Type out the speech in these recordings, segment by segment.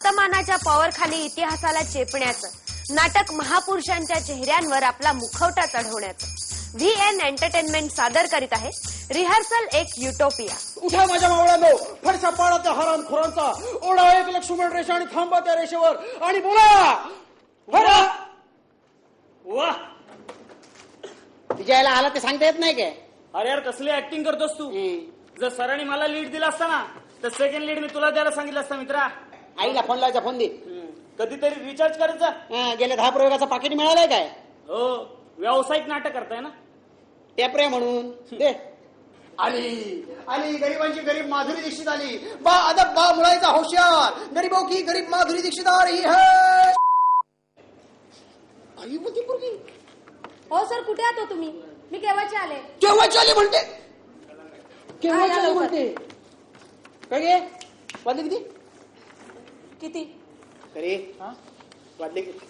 वर्तमानाच्या पॉवरखाली इतिहासाला चेपण्याचं नाटक महापुरुषांच्या चेहऱ्यांवर आपला मुखवटा चढवण्याचं VN एंटरटेनमेंट सादर करीत आहे रिहर्सल एक युटोपिया. उठा माझ्या मावळ्यांनो, फडशा पाडा त्या हरामखोरांचा, ओढा एक लक्ष्मण रेषा आणि थांबा त्या रेषेवर आणि बोला हरा. वा तिच्या याला आला ते सांगता येत नाही काय? अरे यार कसली ऍक्टिंग करतोस तू. जर सरांनी मला लीड दिला असता ना तर सेकंड लीड मी तुला द्यायला सांगितलं असता मित्रा. आईला फोन लावायचा, फोन दे. कधीतरी रिचार्ज करायचा. गेल्या 10 प्रयोगाचं पाकिट मिळालंय काय? हो व्यावसायिक नाटक करताय ना. टेपरे म्हणून दे. आली आली गरिबांची गरीब माधुरी दीक्षित आली. बा अदब बा मुळायचा होशियार, गरीबो की गरीब माधुरी दीक्षित आ रही है. आई मोठी पोरगी. हो सर, कुठे आहात हो तुम्ही? मी केव्हाची आले. केव्हाची आली म्हणते, केव्हाची आली म्हणते. काय गे वाजले किती? किती? अरे वाजले किती?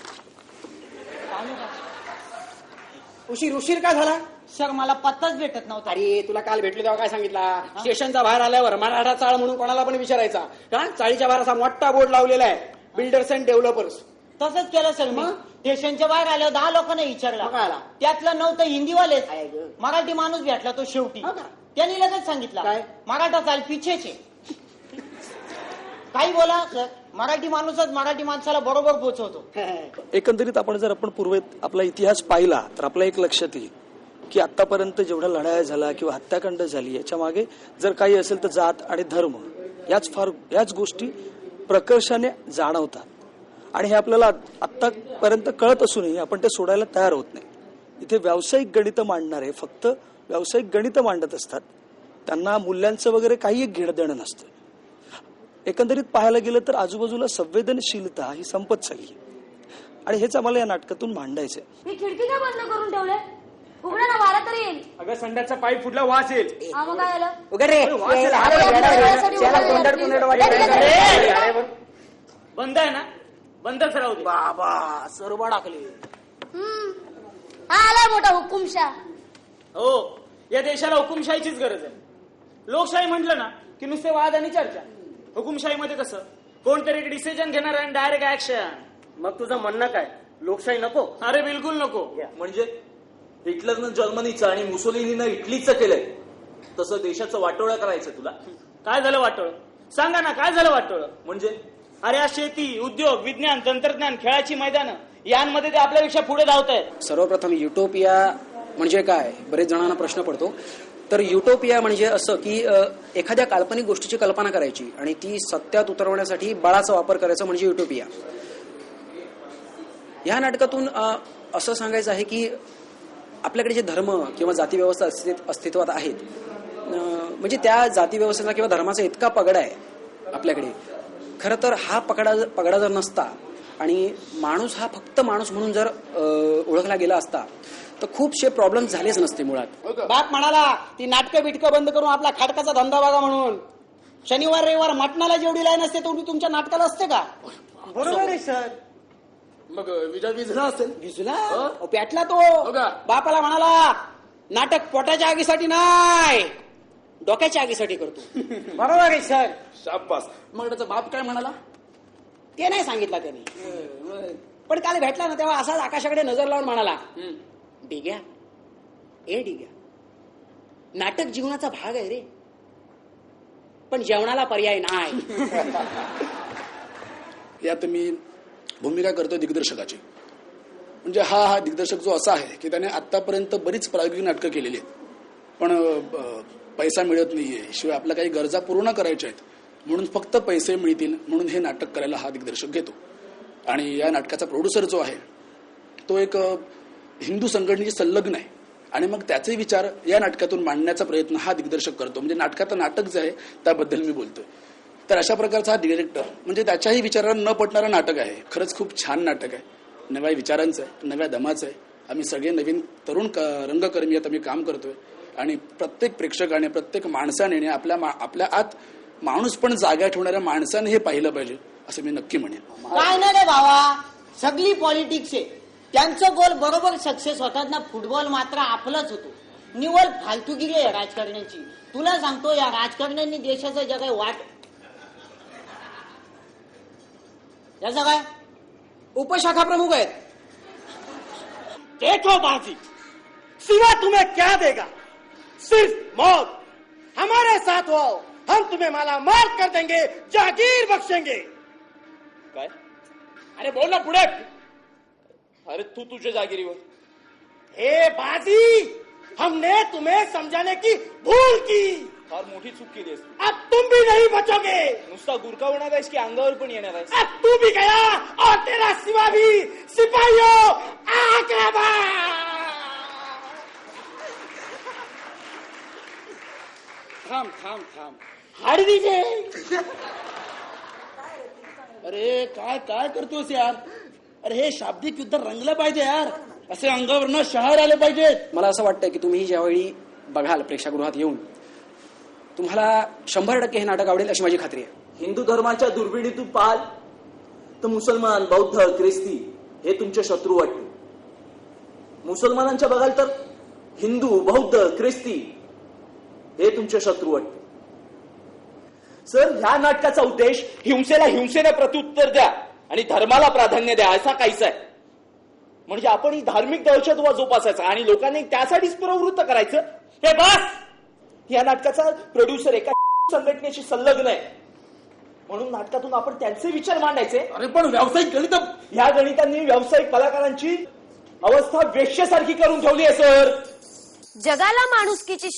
उशीर उशीर काय झाला? सर मला पत्ताच भेटत नव्हता. अरे तुला काल भेटलो तेव्हा काय सांगितला? स्टेशनचा बाहेर आल्यावर मराठा चाळ म्हणून कोणाला पण विचारायचा का? चाळीच्या बाहेर असा मोठा बोर्ड लावलेला आहे, बिल्डर्स अँड डेव्हलपर्स. तसंच केलं सर मी. स्टेशनच्या बाहेर आल्यावर 10 लोकांना मग विचारला, आला? त्यातलं 9 तर हिंदीवालेच. आहे ग. मराठी माणूस भेटला तो शेवटी. हो का? त्यांनी लगेच सांगितलं काय? मराठा चाल पिछेचे. काही बोला सर, मराठी माणूसच मराठी माणसाला बरोबर पोहोचवतो. एकंदरीत आपण पूर्वेत आपला इतिहास पाहिला तर आपला एक लक्षात येईल की आतापर्यंत जेवढ्या लढाया झाल्या किंवा हत्याकांड झाली याच्या मागे जर काही असेल तर जात आणि धर्म याच गोष्टी प्रकर्षाने जाणवतात. आणि हे आपल्याला आतापर्यंत कळत असूनही आपण ते सोडायला तयार होत नाही. इथे व्यावसायिक गणित मांडणारे फक्त व्यावसायिक गणित मांडत असतात, त्यांना मूल्यांचं वगैरे काही एक घेणं देणं नसतं. एकंदरीत पाहायला गेलं तर आजूबाजूला संवेदनशीलता ही संपत चालली आणि हेच आम्हाला या नाटकातून मांडायचंय. मी खिडकी काय बंद करून ठेवले? उघडा ना, वारा तरी येईल. अगं संडासचा पाईप फुटला, वास येईल. हा मग काय झालं? बंद आहे ना, बंदच राहू दे. बाबा सरबा टाकले. हा आलाय मोठा हुकुमशाह. हो या देशाला हुकुमशाहीचीच गरज आहे. लोकशाही म्हटलं ना की नुसते वाद आणि चर्चा. हुकुमशाहीमध्ये कसं कोणतरी एक डिसिजन घेणार आणि डायरेक्ट ऍक्शन. मग तुझं म्हणणं काय, लोकशाही नको? अरे बिलकुल नको. म्हणजे हिटलरनं जर्मनीचं आणि मुसोलिनीनं इटलीचं केलंय तसं देशाचं वाटोळं करायचं तुला? काय झालं वाटोळं? सांगा ना काय झालं वाटोळं? म्हणजे अरे आज शेती, उद्योग, विज्ञान, तंत्रज्ञान, खेळाची मैदानं यांमध्ये ते आपल्यापेक्षा पुढे धावतायत. सर्वप्रथम युटोपिया म्हणजे काय, बरेच जणांना प्रश्न पडतो. तर युटोपिया म्हणजे असं की एखाद्या काल्पनिक गोष्टीची कल्पना करायची आणि ती सत्यात उतरवण्यासाठी बळाचा वापर करायचा म्हणजे युटोपिया. ह्या नाटकातून असं सांगायचं आहे की आपल्याकडे जे धर्म किंवा जातीव्यवस्था अस्तित्वात आहेत, म्हणजे त्या जातीव्यवस्थेचा किंवा धर्माचा इतका पगडा आहे आपल्याकडे. खरं तर हा पगडा जर नसता आणि माणूस हा फक्त माणूस म्हणून जर ओळखला गेला असता तर खूपशे प्रॉब्लेम झालेच नसते मुळात. बाप म्हणाला ती नाटकं बिटकं बंद करून आपला खाटकाचा धंदा बघा म्हणून. शनिवार रविवार मटणाला जेवढी लाईन असते तेवढी तुमच्या नाटकाला असते का? बरोबर आहे सर. मग विजला असेल. विजला पॅटला तो. बापाला म्हणाला नाटक पोटाच्या आगीसाठी नाही, डोक्याच्या आगीसाठी करतो. बरोबर आहे सर. शाबास. मग त्याचा बाप काय म्हणाला ते नाही सांगितलं त्याने, पण काल भेटला ना तेव्हा असाच आकाशाकडे नजर लावून म्हणाला, डिग्या ए डिग्या, नाटक जीवनाचा भाग आहे रे, पण जेवणाला पर्याय नाही. यात मी भूमिका करतोय दिग्दर्शकाची. म्हणजे हा दिग्दर्शक जो असा आहे की त्याने आतापर्यंत बरीच प्रायोगिक नाटकं केलेली आहेत, पण पैसा मिळत नाहीये, शिवाय आपल्या काही गरजा पूर्ण करायच्या आहेत म्हणून फक्त पैसे मिळतील म्हणून हे नाटक करायला हा दिग्दर्शक घेतो. आणि या नाटकाचा प्रोड्युसर जो आहे तो एक हिंदू संघटनेशी संलग्न आहे आणि मग त्याचे विचार या नाटकातून मांडण्याचा प्रयत्न हा दिग्दर्शक करतो. म्हणजे नाटकाचं नाटक जे आहे त्याबद्दल मी बोलतोय. तर अशा प्रकारचा हा डिरेक्टर म्हणजे त्याच्याही विचारांना न पटणारं नाटक आहे. खरंच खूप छान नाटक आहे, नव्या विचारांचं आहे, नव्या दमाचं आहे. आम्ही सगळे नवीन तरुण रंगकर्मी आता आम्ही काम करतोय आणि प्रत्येक प्रेक्षकाने प्रत्येक माणसाने आपल्या आत माणूस पण जागा ठेवणाऱ्या माणसाने हे पाहिलं पाहिजे असं मी नक्की म्हणेन. काय नाही रे भावा, सगळी पॉलिटिक्स आहे, त्यांचं गोल बरोबर सक्सेस होतात ना. फुटबॉल मात्र आपलाच होतो. निवड फालतूगिरी आहे राजकारण्याची. तुला सांगतो या राजकारण्यांनी देशाचं जग वाट याचा काय? उपशाखा प्रमुख आहेत. देखो बाजी, सिवा तुम्हें क्या देगा? सिर्फ मौत. हमारे साथ हो, हम तुम्हें माला माल कर देंगे, जागीर बख्शेंगे. काय? अरे बोल ना पुढे. अरे तू तुझ्या जागिरीवर. हे बाजी, हमने तुम्हें समझाने की भूल की. फार मोठी चूक केली आहेस. अब तुम भी नहीं बचोगे. नुसता गुरका होणार आहेस की अंगावर पण येणार आहेस? अब तू भी गया और तेरा सिवा भी. सिपाहियों आगे बढ़. थांब थांब थांब. हाड दीजिए. अरे काय काय करतोस यार? अरे हे शाब्दिक युद्ध रंगलं पाहिजे यार. असे अंगावरनं शहर आले पाहिजेत. मला असं वाटतंय की तुम्ही ज्यावेळी बघाल प्रेक्षागृहात येऊन तुम्हाला 100% हे नाटक आवडेल अशी माझी खात्री आहे. हिंदू धर्माच्या दुर्बिणीतून पाहाल तर मुसलमान, बौद्ध, ख्रिस्ती हे तुमचे शत्रू वाटते. मुसलमानांच्या बघाल तर हिंदू, बौद्ध, ख्रिस्ती हे तुमचे शत्रू वाटते. सर, ह्या नाटकाचा उद्देश हिंसेला हिंसेने प्रत्युत्तर द्या आणि धर्माला प्राधान्य द्या असा काहीच आहे. म्हणजे आपण ही धार्मिक दहशतवाद जोपासायचा आणि लोकांनी त्यासाठीच प्रवृत्त करायचं. हे बस. या नाटकाचा प्रोड्युसर एका संघटनेशी संलग्न आहे म्हणून नाटकातून आपण त्यांचे विचार मांडायचे. अरे पण व्यावसायिक गणित. ह्या गणितांनी व्यावसायिक कलाकारांची अवस्था वेश्यासारखी करून ठेवली आहे सर. जगाला माणुसकीची